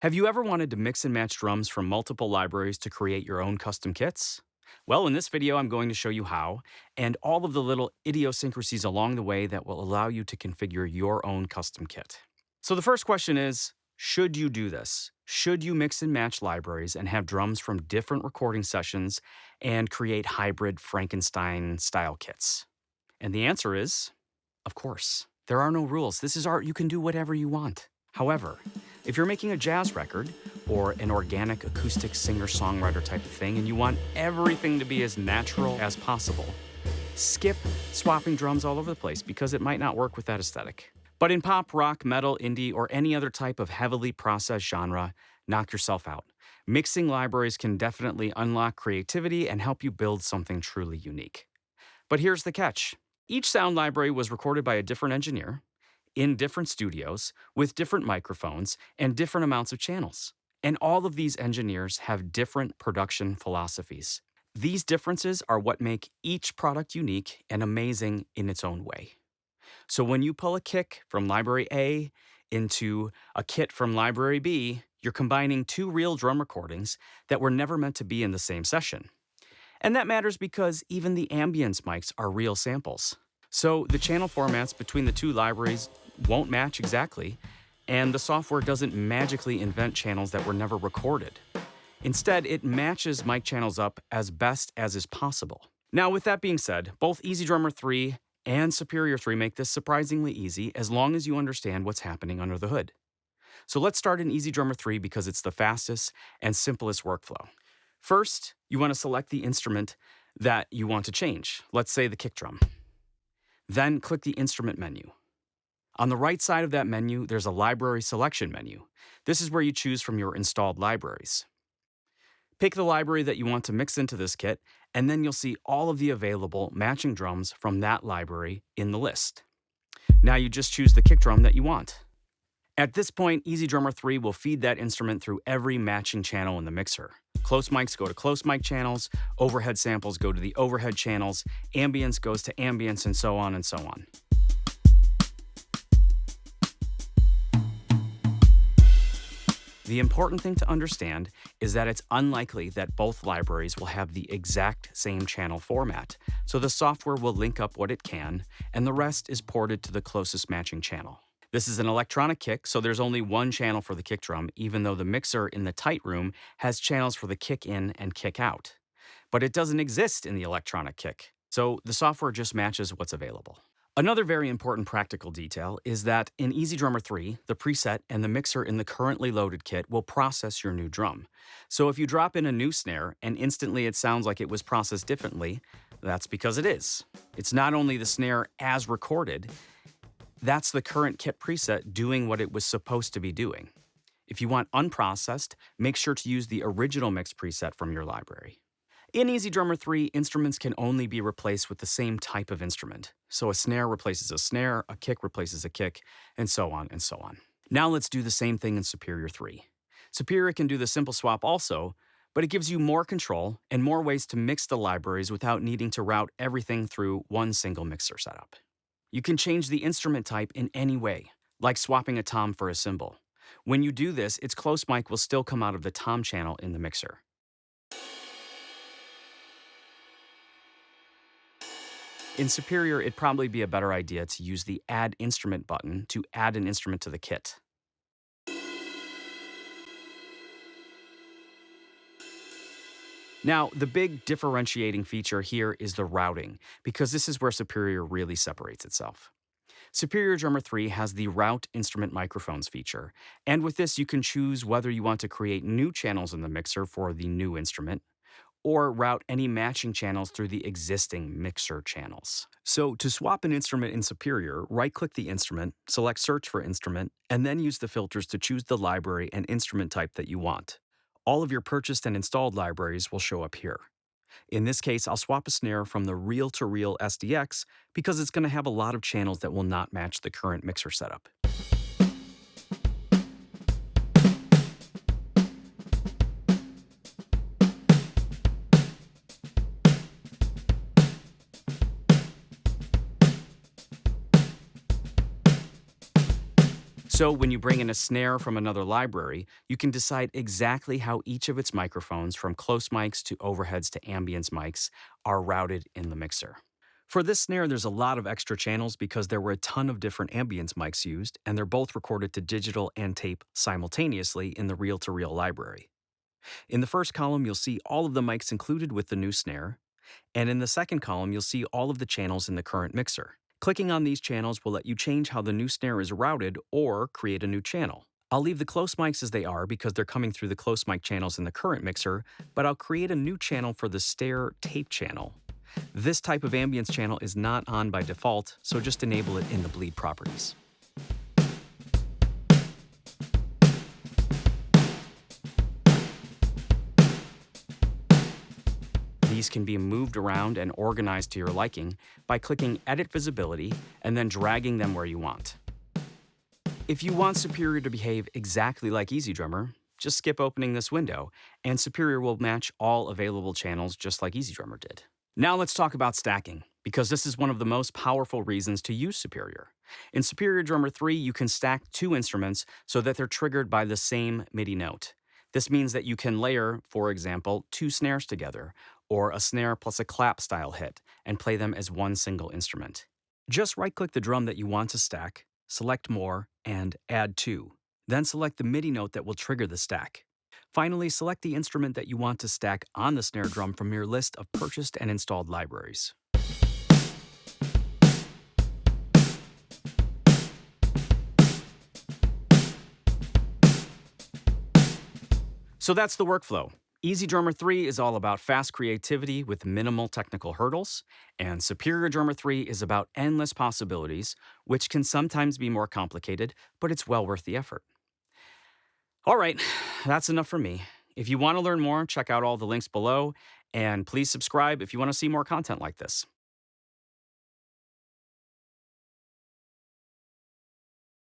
Have you ever wanted to mix and match drums from multiple libraries to create your own custom kits? Well, in this video, I'm going to show you how, and all of the little idiosyncrasies along the way that will allow you to configure your own custom kit. So the first question is, should you do this? Should you mix and match libraries and have drums from different recording sessions and create hybrid Frankenstein-style kits? And the answer is, of course. There are no rules. This is art. You can do whatever you want. However, if you're making a jazz record or an organic acoustic singer-songwriter type of thing and you want everything to be as natural as possible, skip swapping drums all over the place because it might not work with that aesthetic. But in pop, rock, metal, indie, or any other type of heavily processed genre, knock yourself out. Mixing libraries can definitely unlock creativity and help you build something truly unique. But here's the catch. Each sound library was recorded by a different engineer, in different studios, with different microphones, and different amounts of channels. And all of these engineers have different production philosophies. These differences are what make each product unique and amazing in its own way. So when you pull a kick from library A into a kit from library B, you're combining two real drum recordings that were never meant to be in the same session. And that matters because even the ambience mics are real samples. So the channel formats between the two libraries won't match exactly, and the software doesn't magically invent channels that were never recorded. Instead, it matches mic channels up as best as is possible. Now, with that being said, both EZdrummer 3 and Superior 3 make this surprisingly easy as long as you understand what's happening under the hood. So let's start in EZdrummer 3 because it's the fastest and simplest workflow. First, you want to select the instrument that you want to change, let's say the kick drum. Then click the instrument menu. On the right side of that menu, there's a library selection menu. This is where you choose from your installed libraries. Pick the library that you want to mix into this kit, and then you'll see all of the available matching drums from that library in the list. Now you just choose the kick drum that you want. At this point, EZdrummer 3 will feed that instrument through every matching channel in the mixer. Close mics go to close mic channels, overhead samples go to the overhead channels, ambience goes to ambience, and so on and so on. The important thing to understand is that it's unlikely that both libraries will have the exact same channel format, so the software will link up what it can, and the rest is ported to the closest matching channel. This is an electronic kick, so there's only one channel for the kick drum, even though the mixer in the tight room has channels for the kick in and kick out. But it doesn't exist in the electronic kick, so the software just matches what's available. Another very important practical detail is that in EZdrummer 3, the preset and the mixer in the currently loaded kit will process your new drum. So if you drop in a new snare and instantly it sounds like it was processed differently, that's because it is. It's not only the snare as recorded, that's the current kit preset doing what it was supposed to be doing. If you want unprocessed, make sure to use the original mix preset from your library. In EZdrummer 3, instruments can only be replaced with the same type of instrument. So a snare replaces a snare, a kick replaces a kick, and so on and so on. Now let's do the same thing in Superior 3. Superior can do the simple swap also, but it gives you more control and more ways to mix the libraries without needing to route everything through one single mixer setup. You can change the instrument type in any way, like swapping a tom for a cymbal. When you do this, its close mic will still come out of the tom channel in the mixer. In Superior, it'd probably be a better idea to use the Add Instrument button to add an instrument to the kit. Now, the big differentiating feature here is the routing, because this is where Superior really separates itself. Superior Drummer 3 has the Route Instrument Microphones feature, and with this you can choose whether you want to create new channels in the mixer for the new instrument, or route any matching channels through the existing mixer channels. So to swap an instrument in Superior, right-click the instrument, select Search for Instrument, and then use the filters to choose the library and instrument type that you want. All of your purchased and installed libraries will show up here. In this case, I'll swap a snare from the reel-to-reel SDX because it's going to have a lot of channels that will not match the current mixer setup. So when you bring in a snare from another library, you can decide exactly how each of its microphones, from close mics to overheads to ambience mics, are routed in the mixer. For this snare, there's a lot of extra channels because there were a ton of different ambience mics used, and they're both recorded to digital and tape simultaneously in the reel-to-reel library. In the first column, you'll see all of the mics included with the new snare, and in the second column, you'll see all of the channels in the current mixer. Clicking on these channels will let you change how the new snare is routed or create a new channel. I'll leave the close mics as they are because they're coming through the close mic channels in the current mixer, but I'll create a new channel for the snare tape channel. This type of ambience channel is not on by default, so just enable it in the bleed properties. These can be moved around and organized to your liking by clicking Edit Visibility and then dragging them where you want. If you want Superior to behave exactly like EZdrummer, just skip opening this window, and Superior will match all available channels just like EZdrummer did. Now let's talk about stacking, because this is one of the most powerful reasons to use Superior. In Superior Drummer 3, you can stack two instruments so that they're triggered by the same MIDI note. This means that you can layer, for example, two snares together, or a snare plus a clap style hit, and play them as one single instrument. Just right-click the drum that you want to stack, select More, and Add To. Then select the MIDI note that will trigger the stack. Finally, select the instrument that you want to stack on the snare drum from your list of purchased and installed libraries. So that's the workflow. EZdrummer 3 is all about fast creativity with minimal technical hurdles, and Superior Drummer 3 is about endless possibilities, which can sometimes be more complicated, but it's well worth the effort. All right, that's enough for me. If you want to learn more, check out all the links below, and please subscribe if you want to see more content like this.